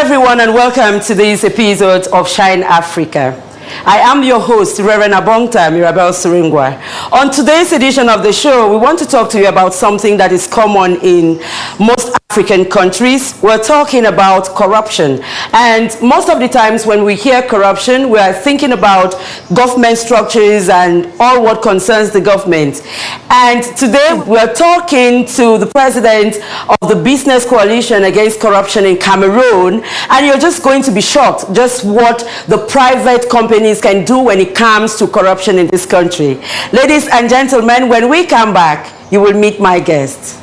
everyone, and welcome to this episode of Shine Africa. I am your host, Reverend Abongta Mirabel Suringwa. On today's edition of the show, we want to talk to you about something that is common in most African countries. We're talking about corruption. And most of the times when we hear corruption, we are thinking about government structures and all what concerns the government. And today we're talking to the president of the Business Coalition Against Corruption in Cameroon. And you're just going to be shocked just what the private companies can do when it comes to corruption in this country. Ladies and gentlemen, when we come back, you will meet my guest.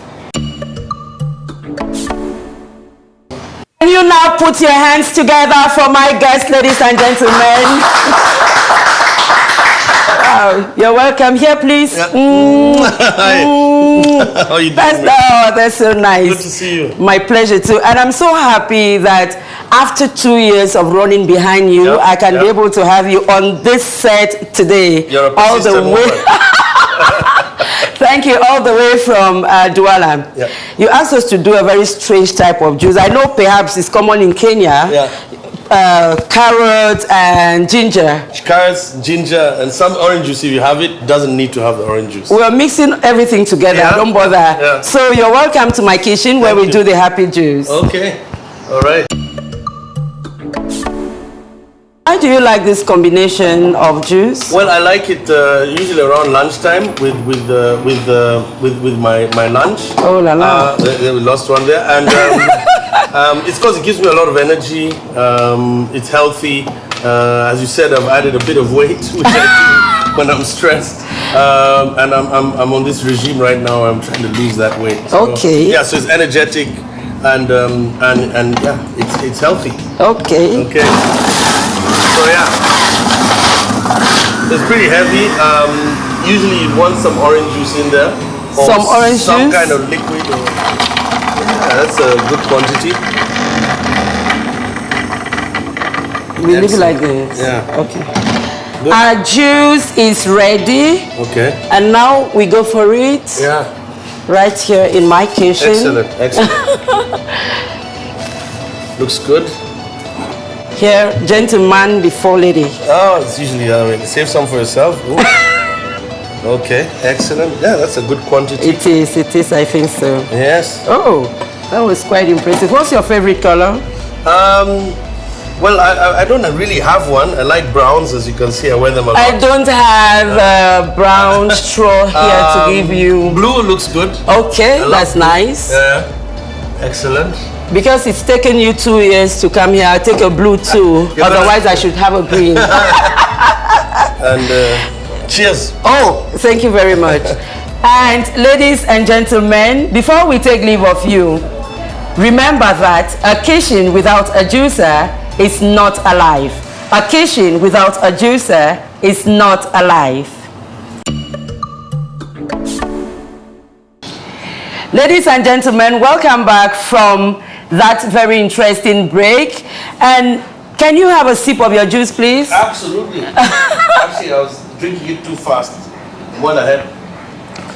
Can you now put your hands together for my guest, ladies and gentlemen? Wow, you're welcome. Here, please. Yeah. Hi. How are you doing? That's so nice. Good to see you. My pleasure too. And I'm so happy that after 2 years of running behind you, I can be able to have you on this set today. You're a all the way. Thank you, all the way from Douala. Yeah. You asked us to do a very strange type of juice. I know perhaps it's common in Kenya. Yeah. Carrot and ginger. Carrots, ginger, and some orange juice. If you have it, doesn't need to have the orange juice. We're mixing everything together. Yeah. Don't bother. Yeah. So you're welcome to my kitchen where we do the happy juice. Okay. All right. How do you like this combination of juice? Well, I like it usually around lunchtime with my lunch. Oh la la. We lost one there, and it's because it gives me a lot of energy. It's healthy. As you said, I've added a bit of weight, which I do when I'm stressed. And I'm on this regime right now. I'm trying to lose that weight. So, okay. Yeah, so it's energetic, and yeah, it's healthy. Okay. Okay. So yeah, it's pretty heavy. Usually you want some orange juice in there. Or some orange some juice? kind of liquid. Or, yeah, that's a good quantity. We leave it like this. Yeah. Okay. Good. Our juice is ready. Okay. And now we go for it. Yeah. Right here in my kitchen. Excellent. Excellent. Looks good. Here, gentleman before lady. Oh, it's usually save some for yourself. Okay, excellent. Yeah, that's a good quantity. It is, I think so. Yes. Oh, that was quite impressive. What's your favorite color? Well, I don't really have one. I like browns, as you can see. I wear them a lot. I don't have brown straw here to give you. Blue looks good. Okay, that's nice. Yeah, excellent. Because it's taken you 2 years to come here, I'll take a blue too. Otherwise, I should have a green. And cheers. Oh, thank you very much. And ladies and gentlemen, before we take leave of you, remember that a kitchen without a juicer is not alive. A kitchen without a juicer is not alive. Ladies and gentlemen, welcome back from that very interesting break. And can you have a sip of your juice, please? Absolutely. Actually, I was drinking it too fast. Went ahead.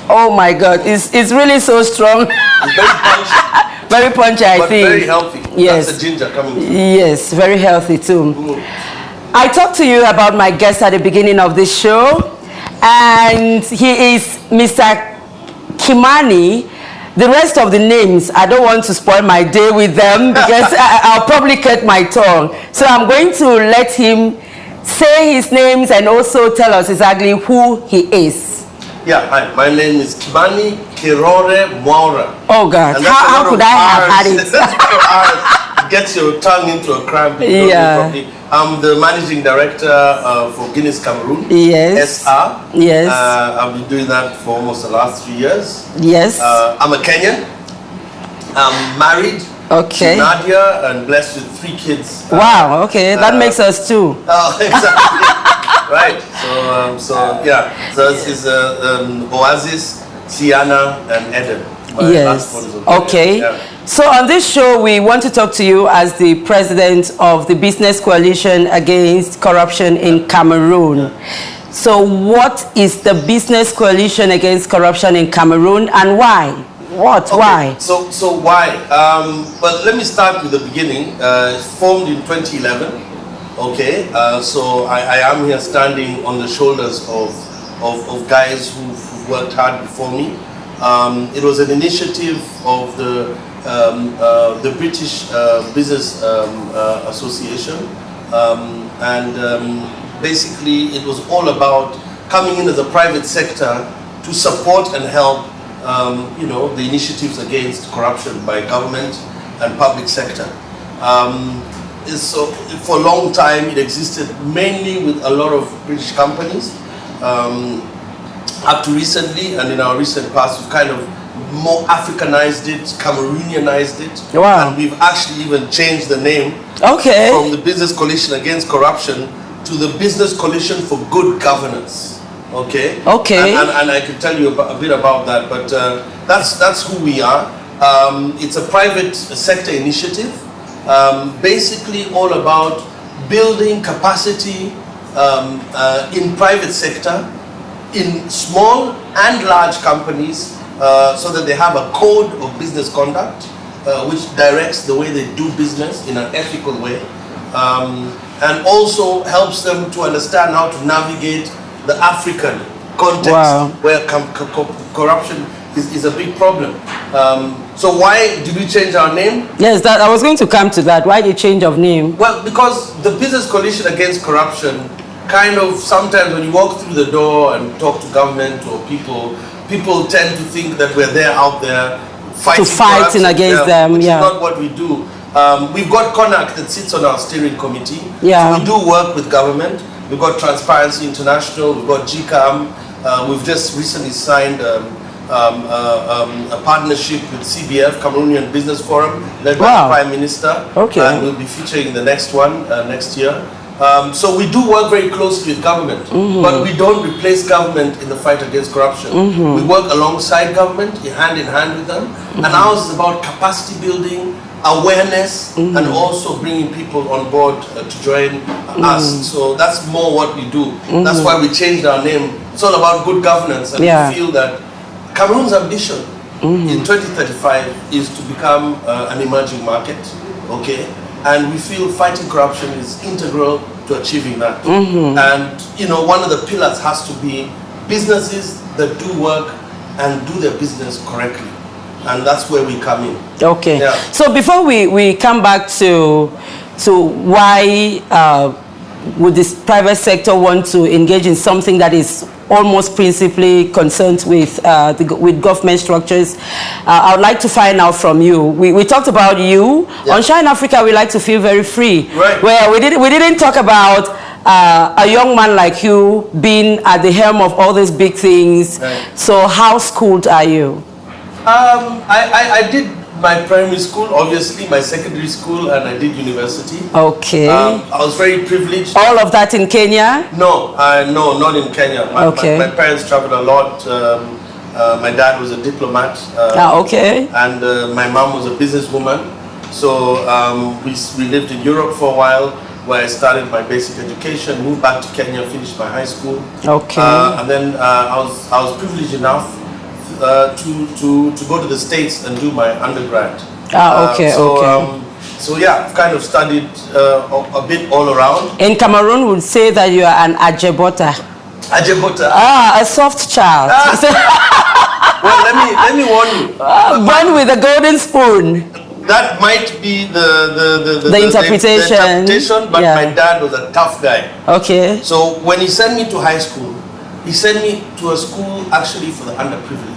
Oh my God, it's really so strong. It's very punchy. Very punchy, I but think. Very healthy. Yes. That's the ginger coming through. Yes, very healthy too. I talked to you about my guest at the beginning of this show, and he is Mr. Kimani. The rest of the names, I don't want to spoil my day with them because I'll probably cut my tongue. So I'm going to let him say his names and also tell us exactly who he is. Yeah, hi. My name is Kimani Kirore Mwaura. Oh God, how could I have had it? That's it gets your tongue into a cramp. Yeah. I'm the managing director for Guiness, Cameroon. Yes. SR. Yes. I've been doing that for almost the last 3 years. Yes. I'm a Kenyan. I'm married okay. to Nadia and blessed with 3 kids. Wow, okay, that makes us 2. Oh, exactly. Right. So yeah. So it's Oasis, Sienna, and Eden. My last one is okay. Yeah. So on this show, we want to talk to you as the president of the Business Coalition Against Corruption in Cameroon. So what is the Business Coalition Against Corruption in Cameroon and why? What? Okay, Why? So why? Well, let me start with the beginning. Formed in 2011. Okay, so I am here standing on the shoulders of guys who've worked hard before me. It was an initiative of the British Business Association, and basically it was all about coming in as a private sector to support and help the initiatives against corruption by government and public sector. So for a long time it existed mainly with a lot of British companies. Up to recently, and in our recent past, we've kind of more Africanized it, Cameroonianized it. Wow. And we've actually even changed the name from the Business Coalition Against Corruption to the Business Coalition for Good Governance. Okay. And I can tell you a bit about that, but that's who we are. It's a private sector initiative, basically all about building capacity in private sector, in small and large companies, so that they have a code of business conduct which directs the way they do business in an ethical way, and also helps them to understand how to navigate the African context where corruption is a big problem. So why did we change our name? Yes, that I was going to come to that. Why the change of name? Well, because the Business Coalition Against Corruption, kind of sometimes when you walk through the door and talk to government or people tend to think that we're there out there fighting against them. Which is not what we do. We've got CONAC that sits on our steering committee. Yeah. So we do work with government. We've got Transparency International. We've got GCAM. We've just recently signed a partnership with CBF, Cameroonian Business Forum, led by the Prime Minister. Okay. And we'll be featuring the next one next year. So we do work very closely with government, but we don't replace government in the fight against corruption. We work alongside government, hand in hand with them, and ours is about capacity building, awareness, and also bringing people on board to join us. So that's more what we do. That's why we changed our name. It's all about good governance, and we feel that Cameroon's ambition in 2035 is to become an emerging market. Okay. And we feel fighting corruption is integral to achieving that. And one of the pillars has to be businesses that do work and do their business correctly. And that's where we come in. Okay. Yeah. So before we come back to why would this private sector want to engage in something that is almost principally concerned with with government structures, I would like to find out from you. We talked about you. On Shine Africa, we like to feel very free. Right. Where we didn't talk about a young man like you being at the helm of all these big things. Right. So how schooled are you? I did my primary school, obviously, my secondary school, and I did university. Okay. I was very privileged. All of that in Kenya? No, not in Kenya. My parents traveled a lot. My dad was a diplomat. Okay. And my mom was a businesswoman. So we lived in Europe for a while, where I started my basic education, moved back to Kenya, finished my high school. Okay. And then I was privileged enough to go to the States and do my undergrad. So yeah, I've kind of studied a bit all around. In Cameroon, we'd say that you are an ajebota. Ajebota. A soft child. Well, let me warn you. Born with a golden spoon. That might be the interpretation. But my dad was a tough guy. Okay. So when he sent me to high school, he sent me to a school actually for the underprivileged.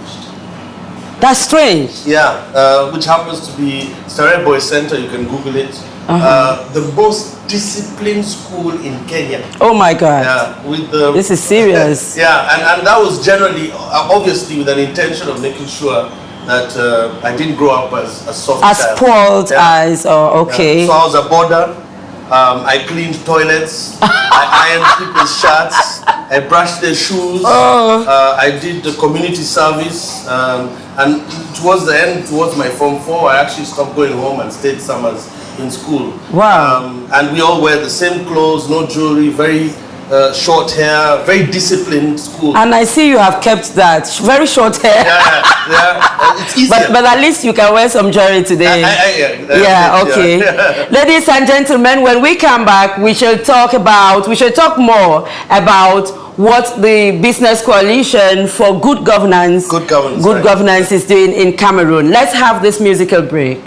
That's strange. Yeah, which happens to be Starehe Boys Center. You can Google it. The most disciplined school in Kenya. Oh my God. Yeah, with this is serious. Yeah, and that was generally, obviously, with an intention of making sure that I didn't grow up as a soft child. As spoiled as, okay. Yeah. So I was a boarder. I cleaned toilets. I ironed people's shirts. I brushed their shoes. I did the community service. And towards the end, towards my Form 4, I actually stopped going home and stayed summers in school. Wow. And we all wear the same clothes, no jewelry, very short hair, very disciplined school. And I see you have kept that very short hair. It's easier. But at least you can wear some jewelry today. Okay. Ladies and gentlemen, when we come back, we shall talk more about what the Business Coalition for Good Governance is doing in Cameroon. Let's have this musical break.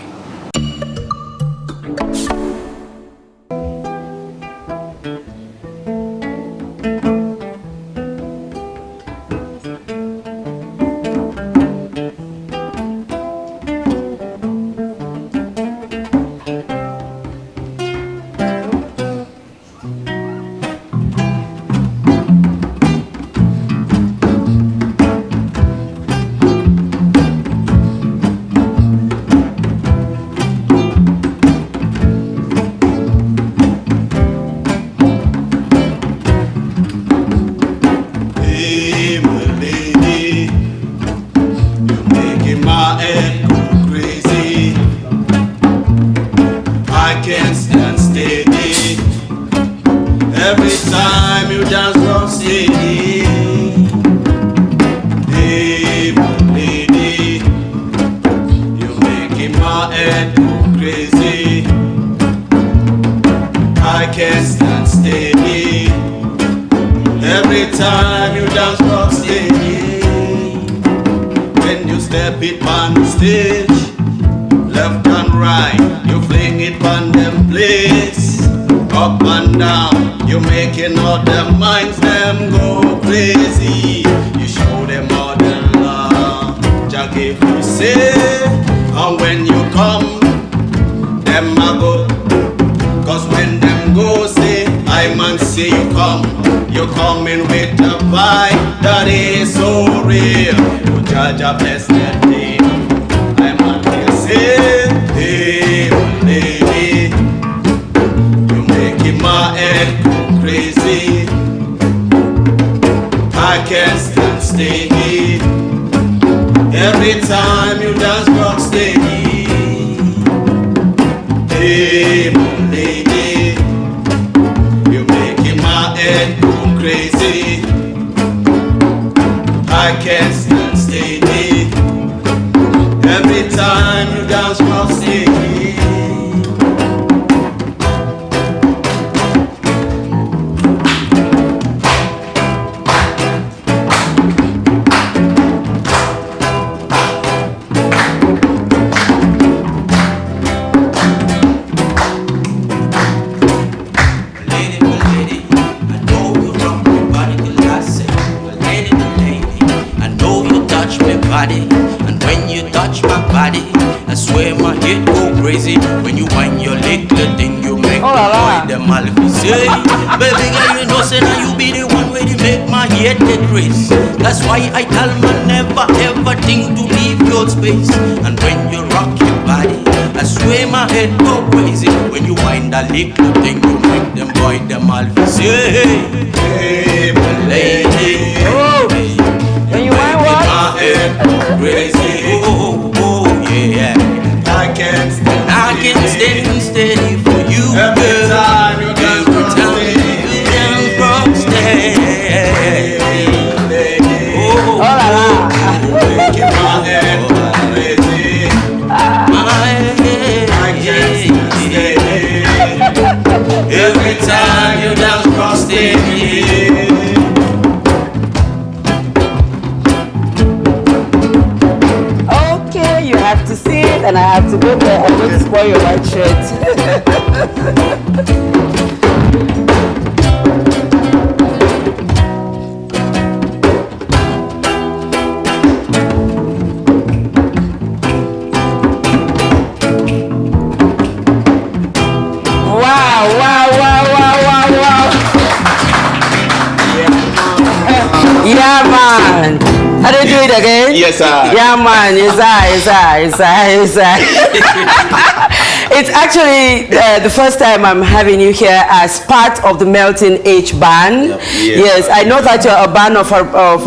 And I have to go there. I'm going to spoil your white shirt. Yeah, man. How do you do it again? Yes, sir. Yeah, man. Yes, sir. It's actually the first time I'm having you here as part of the Melting H band. Yep. Yes, I know that you're a band of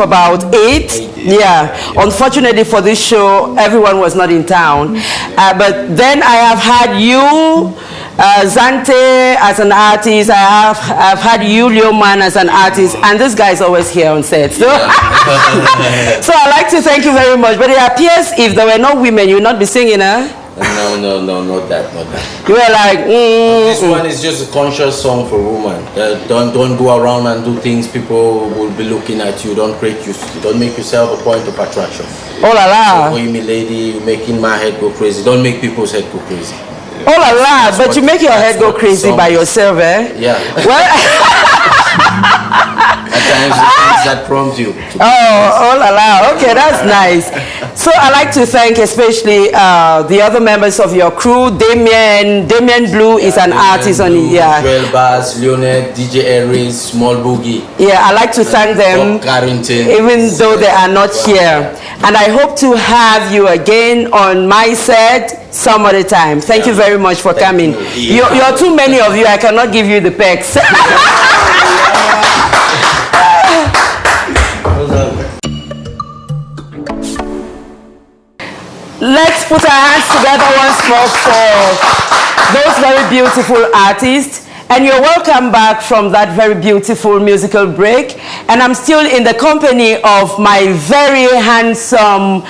about 8. Yeah. Unfortunately for this show, everyone was not in town. But then I have had you, Zante as an artist. I've had Julio Man as an artist, and this guy is always here on set. So, so I'd like to thank you very much. But it appears if there were no women, you would not be singing, huh? No, not that. You were like, This one is just a conscious song for women. Don't go around and do things people will be looking at you. Don't make yourself a point of attraction. Oh la la. So, me lady, you're making my head go crazy. Don't make people's head go crazy. Oh la la, but you make your head go crazy by yourself, eh? Yeah. Well, at times that prompt you. Oh la la. Okay, that's nice. So I'd like to thank especially the other members of your crew. Damien Blue is an artist on it. Yeah. Joel Bass, Leonard, DJ Aries, Small Boogie. Yeah, I'd like to thank them, even though they are not here. And I hope to have you again on my set some other time. Thank you very much for coming. You're too many of you. I cannot give you the pecs. Let's put our hands together once more for those very beautiful artists. And you're welcome back from that very beautiful musical break. And I'm still in the company of my very handsome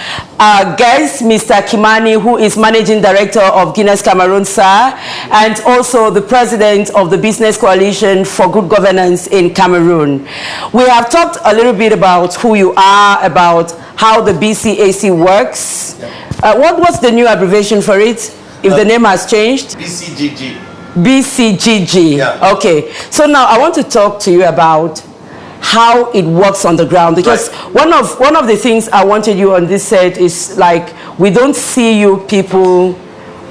guest, Mr. Kimani, who is Managing Director of Guiness, Cameroon, sir, and also the President of the Business Coalition for Good Governance in Cameroon. We have talked a little bit about who you are, about how the BCAC works. What's the new abbreviation for it, if the name has changed? BCGG. BCGG. Yeah. Okay. So now I want to talk to you about how it works on the ground, because one of the things I wanted you on this set is like we don't see you people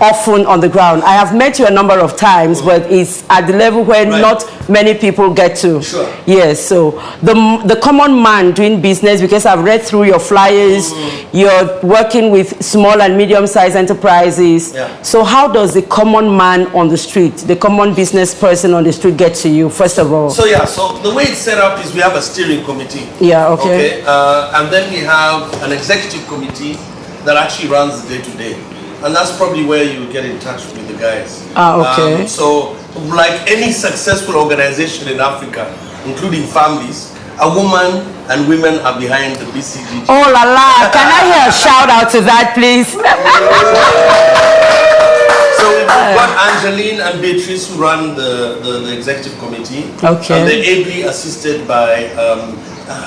often on the ground. I have met you a number of times, but it's at the level where not many people get to. Sure. Yes. So the common man doing business, because I've read through your flyers, you're working with small and medium-sized enterprises. Yeah. So how does the common man on the street, the common business person on the street get to you, first of all? So the way it's set up is we have a steering committee. Yeah, okay. And then we have an executive committee that actually runs the day-to-day. And that's probably where you get in touch with the guys. Okay. So like any successful organization in Africa, including families, a woman and women are behind the BCG. Oh la la, can I hear a shout out to that, please? So we've got Angeline and Beatrice who run the executive committee. Okay. And they're ably assisted by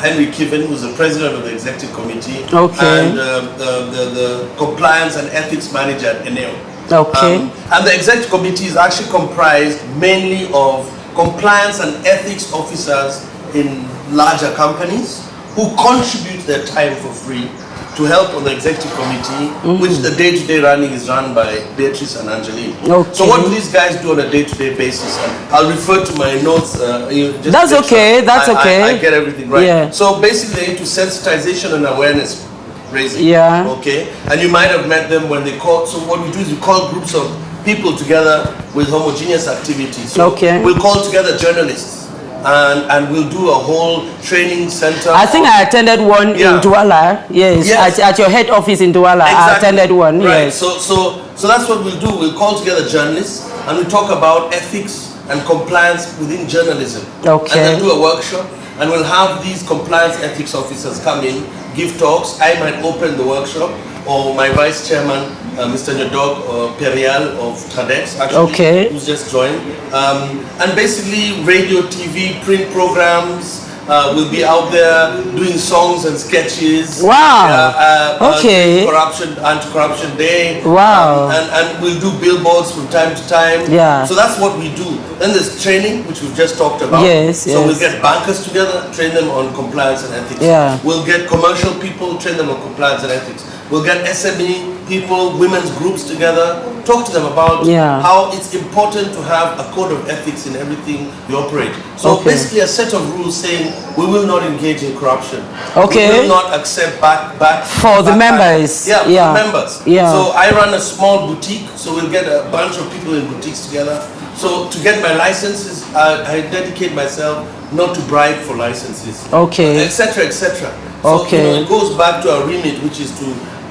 Henry Kiven, who's the president of the executive committee. Okay. And the compliance and ethics manager at Eneo. Okay. And the executive committee is actually comprised mainly of compliance and ethics officers in larger companies who contribute their time for free to help on the executive committee, which the day-to-day running is run by Beatrice and Angeline. Okay. So what do these guys do on a day-to-day basis? I'll refer to my notes. Just that's okay, that's okay. I get everything right. Yeah. So basically into sensitization and awareness raising. Yeah. Okay. And you might have met them when they call. So what we do is we call groups of people together with homogeneous activities. So okay. We'll call together journalists. And we'll do a whole training center. I think I attended one in Douala. Yes. At your head office in Douala. Exactly. I attended one. Right. Yes. So that's what we'll do. We'll call together journalists and we talk about ethics and compliance within journalism. Okay. And then do a workshop, and we'll have these compliance ethics officers come in, give talks. I might open the workshop, or my vice chairman, Mr. Nyodog Perial of TADEX, actually, who's just joined. And basically radio, TV, print programs, will be out there doing songs and sketches. Wow. Okay. Anti-corruption day. Wow. And we'll do billboards from time to time. Yeah. So that's what we do. Then there's training, which we've just talked about. Yes. So we'll get bankers together, train them on compliance and ethics. Yeah. We'll get commercial people, train them on compliance and ethics. We'll get SME people, women's groups together, talk to them about how it's important to have a code of ethics in everything you operate. So basically a set of rules saying we will not engage in corruption. Okay. We will not accept back for the members. Yeah, for the members. Yeah. So I run a small boutique, so we'll get a bunch of people in boutiques together. So to get my licenses, I dedicate myself not to bribe for licenses. Okay. Etc. etc. So it goes back to our remit, which is to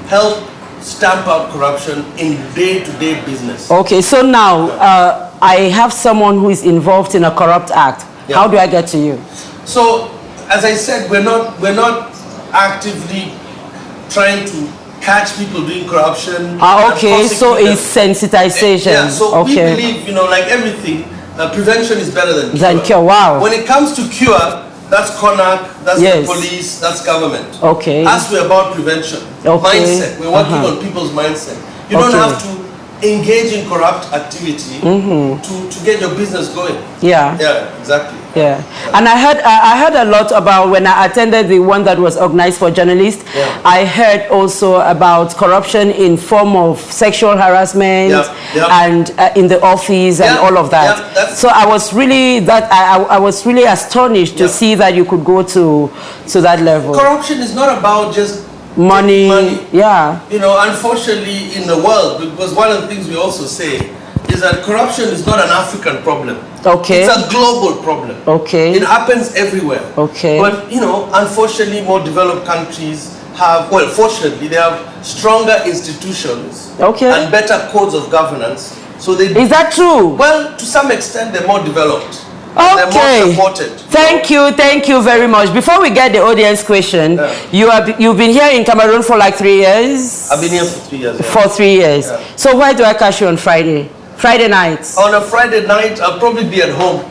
help stamp out corruption in day-to-day business. Okay, so now I have someone who is involved in a corrupt act. Yeah. How do I get to you? So, as I said, we're not actively trying to catch people doing corruption. Okay, so it's sensitization. Yeah, so okay. we believe, like everything, prevention is better than cure. Than cure, wow. When it comes to cure, that's CONAC, that's Yes. the police, that's government. Okay. As we're about prevention, Okay. mindset, we're working on people's mindset. You don't have to engage in corrupt activity to get your business going. Yeah. Yeah, exactly. Yeah, and I heard a lot about when I attended the one that was organized for journalists. Yeah. I heard also about corruption in form of sexual harassment and in the office and all of that. So I was really I was really astonished to see that you could go to that level. Corruption is not about just money. Yeah. Unfortunately, in the world, because one of the things we also say is that corruption is not an African problem. Okay. It's a global problem. Okay. It happens everywhere. Okay. But, unfortunately, more developed countries have, well, fortunately, they have stronger institutions and better codes of governance. So they... Is that true? Well, to some extent, they're more developed. Okay. They're more supported. Thank you very much. Before we get the audience question, you've been here in Cameroon for like 3 years? I've been here for 3 years. Yeah. For 3 years. Yeah. So why do I catch you on Friday? Friday nights? On a Friday night, I'll probably be at home.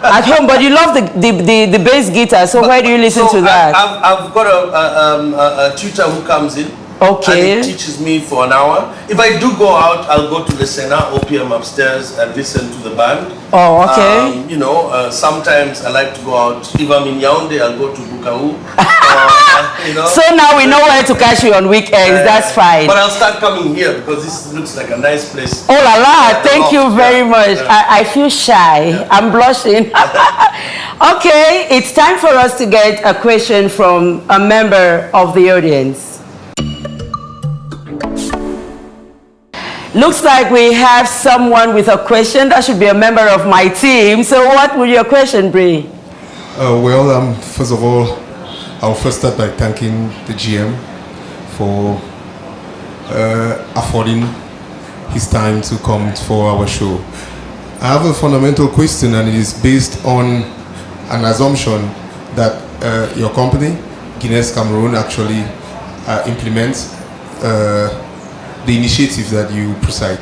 At home, but you love the bass guitar, so why do you listen to that? I've got a tutor who comes in. Okay. And he teaches me for an hour. If I do go out, I'll go to the Sena OPM upstairs and listen to the band. Oh, okay. Sometimes I like to go out. If I'm in Yaoundé, I'll go to Bukavu. So now we know where to catch you on weekends. That's fine. But I'll start coming here because this looks like a nice place. Oh la la! Thank you very much. I feel shy. I'm blushing. Okay, it's time for us to get a question from a member of the audience. Looks like we have someone with a question. That should be a member of my team. So what would your question be? First of all, I'll first start by thanking the GM for affording his time to come for our show. I have a fundamental question, and it is based on an assumption that your company, Guiness Cameroon, actually implements the initiative that you preside.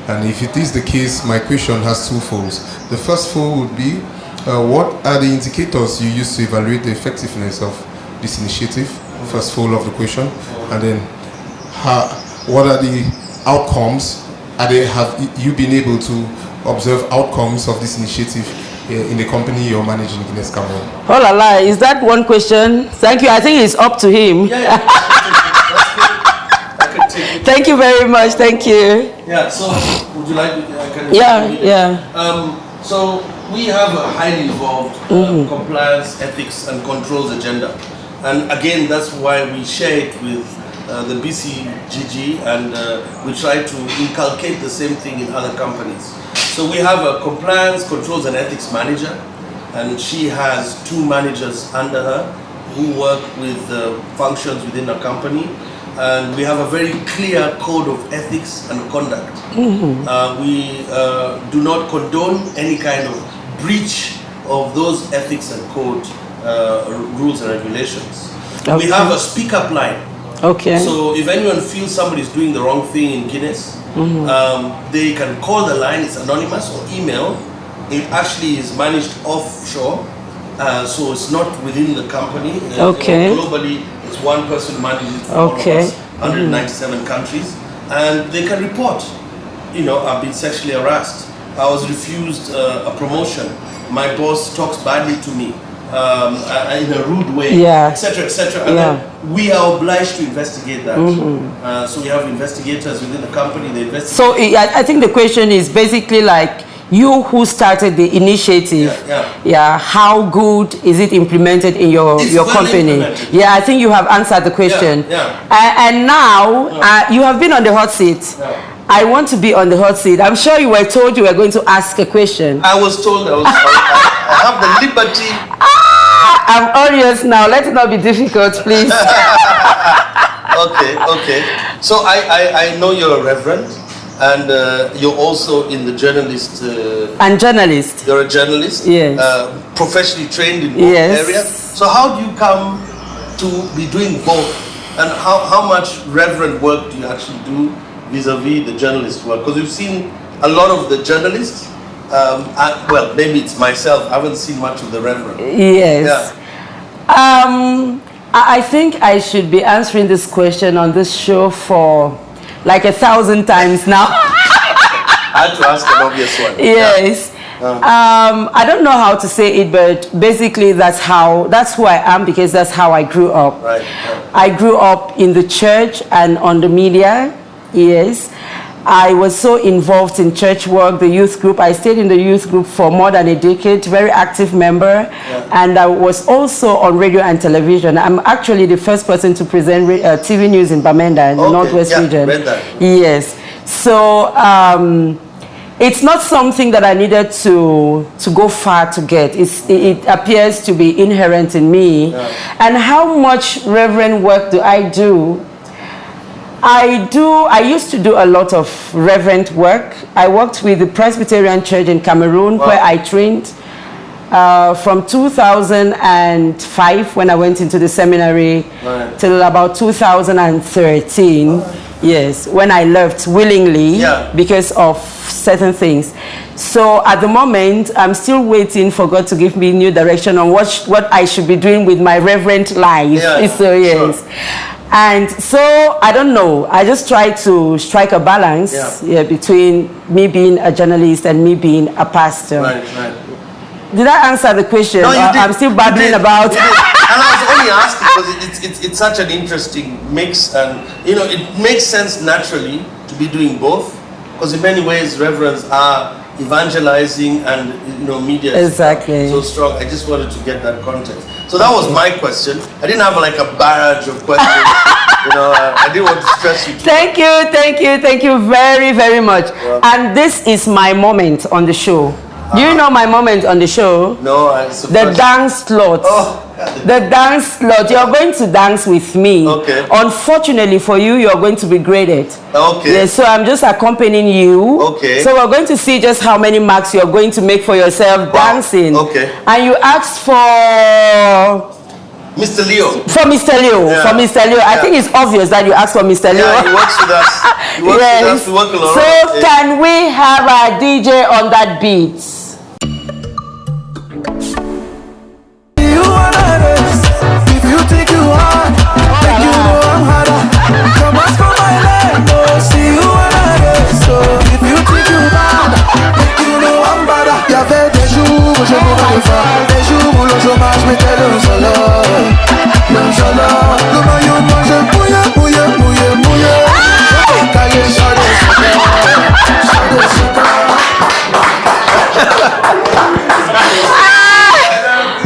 And if it is the case, my question has two folds. The first fold would be, what are the indicators you use to evaluate the effectiveness of this initiative? First fold of the question. And then, what are the outcomes? Have you been able to observe outcomes of this initiative in the company you're managing, Guiness Cameroon? Oh la la, is that one question? Thank you. I think it's up to him. Thank you very much. Thank you. Yeah, so would you like So we have a highly involved compliance, ethics and controls agenda. And again, that's why we share it with the BCGG, and we try to inculcate the same thing in other companies. So we have a compliance, controls and ethics manager, and she has 2 managers under her who work with functions within a company. And we have a very clear code of ethics and conduct. We do not condone any kind of breach of those ethics and code rules and regulations. We have a speak-up line. Okay. So if anyone feels somebody is doing the wrong thing in Guinness, they can call the line. It's anonymous, or email. It actually is managed offshore, so it's not within the company. Globally, it's one person managing it for all of us, 197 countries, and they can report. I've been sexually harassed. I was refused a promotion. My boss talks badly to me in a rude way, etc., etc. And then we are obliged to investigate that. So we have investigators within the company. They investigate. So I think the question is basically like, you who started the initiative, how good is it implemented in your company? Yeah, I think you have answered the question. And now you have been on the hot seat. I want to be on the hot seat. I'm sure you were told you were going to ask a question. I was told I have the liberty. I'm audience now. Let it not be difficult, please. Okay. So I know you're a reverend. and you're also in the journalist. And journalist. You're a journalist. Yes. Professionally trained in both areas. So how do you come to be doing both? And how much reverent work do you actually do vis-a-vis the journalist work? Because we've seen a lot of the journalists. Well, maybe it's myself. I haven't seen much of the reverend. Yes. Yeah. I think I should be answering this question on this show for like 1,000 times now. I had to ask an obvious one. Yes. Yeah. I don't know how to say it, but basically that's who I am, because that's how I grew up. Right. I grew up in the church and on the media. Yes. I was so involved in church work, the youth group. I stayed in the youth group for more than a decade, very active member. Yeah. And I was also on radio and television. I'm actually the first person to present TV news in Bamenda, in the Northwest region. Yes. So it's not something that I needed to go far to get. It appears to be inherent in me. Yeah. And how much reverend work do? I used to do a lot of reverend work. I worked with the Presbyterian Church in Cameroon, where I trained from 2005 when I went into the seminary till about 2013. Yes, when I left willingly because of certain things. So at the moment, I'm still waiting for God to give me new direction on what I should be doing with my reverend life. So yes. Sure. And so, I don't know, I just try to strike a balance between me being a journalist and me being a pastor. Right. Did I answer the question? No, you did. I'm still babbling about... And I was only asking because it's such an interesting mix, and it makes sense naturally to be doing both, because in many ways reverends are evangelizing and media is so strong. I just wanted to get that context. So that was my question. I didn't have like a barrage of questions. I didn't want to stress you. Thank you very, very much. And this is my moment on the show. Do you know my moment on the show? No, the dance slot. The dance slot. You're going to dance with me. Okay. Unfortunately for you, you're going to be graded. Okay. Yeah, so I'm just accompanying you. Okay. So we're going to see just how many marks you're going to make for yourself dancing. Okay. And you asked for... Mr. Leo. For Mr. Leo. Yeah. For Mr. Leo. I think it's obvious that you asked for Mr. Leo. Yeah, he works with us. He works with us. We work a lot. So can we have a DJ on that beat?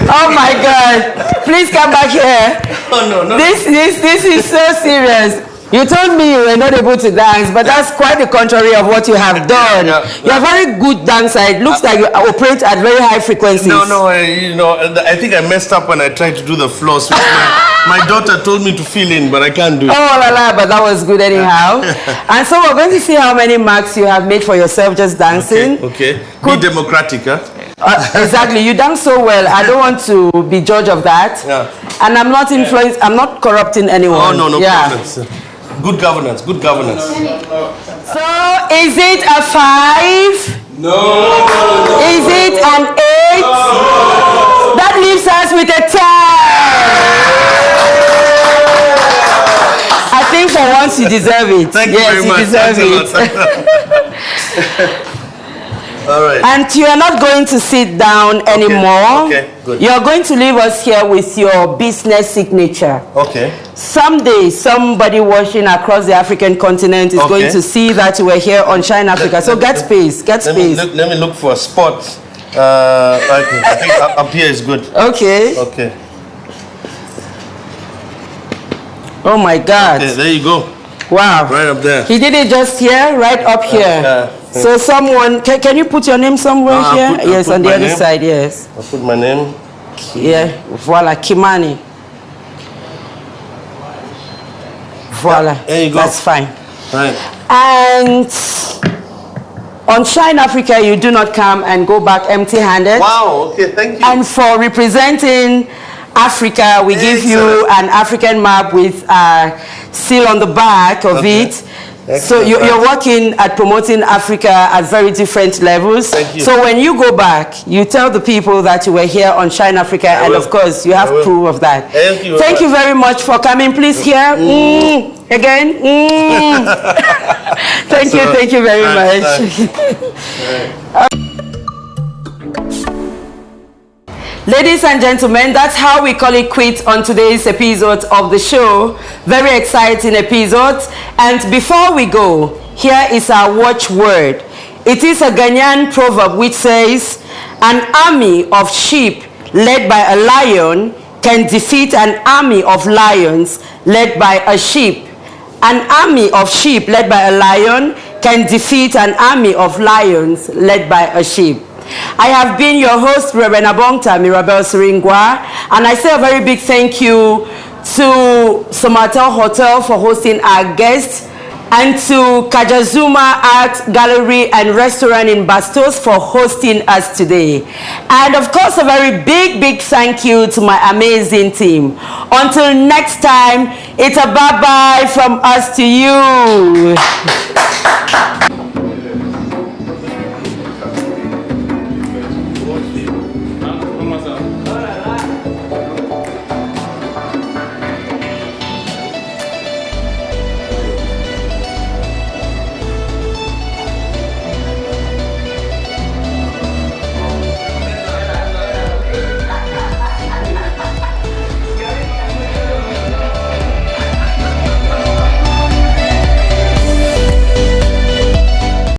Oh my God! Please come back here. Oh no. This is so serious. You told me you were not able to dance, but that's quite the contrary of what you have done. You're a very good dancer. It looks like you operate at very high frequencies. No, I think I messed up when I tried to do the floss. My daughter told me to fill in, but I can't do it. Oh la la, but that was good anyhow. And so we're going to see how many marks you have made for yourself just dancing. Okay. Be democratic, huh? Exactly. You dance so well. I don't want to be judge of that. Yeah. And I'm not influenced. I'm not corrupting anyone. Oh no problems. Good governance. So, is it a 5? No. Is it an 8? No. That leaves us with a 10. I think for once you deserve it. Thank you very much. Yes, you deserve it. All right. And you are not going to sit down anymore. Okay, good. You're going to leave us here with your business signature. Okay. Someday, somebody watching across the African continent is going to see that you were here on Shine Africa. So get space. Let me look for a spot. I think up here is good. Okay. Oh my God. Okay, there you go. Wow. Right up there. He did it just here, right up here. So someone, can you put your name somewhere here? Yes, on the other side, yes. I'll put my name. Yeah, voila, Kimani. Voila. There you go. That's fine. Right. And on Shine Africa, you do not come and go back empty-handed. Wow, okay, thank you. And for representing Africa, we give you an African map with a seal on the back of it. So you're working at promoting Africa at very different levels. Thank you. So when you go back, you tell the people that you were here on Shine Africa, and of course, you have proof of that. Thank you. Thank you very much for coming. Please here. Again. Thank you very much. Ladies and gentlemen, that's how we call it quits on today's episode of the show. Very exciting episode. And before we go, here is our watchword. It is a Ghanaian proverb which says, an army of sheep led by a lion can defeat an army of lions led by a sheep. An army of sheep led by a lion can defeat an army of lions led by a sheep. I have been your host, Reverend Abongta Mirabel Suringwa, and I say a very big thank you to Somatel Hotel for hosting our guests, and to Kajazuma Art Gallery and Restaurant in Bastos for hosting us today. And of course, a very big thank you to my amazing team. Until next time, it's a bye-bye from us to you.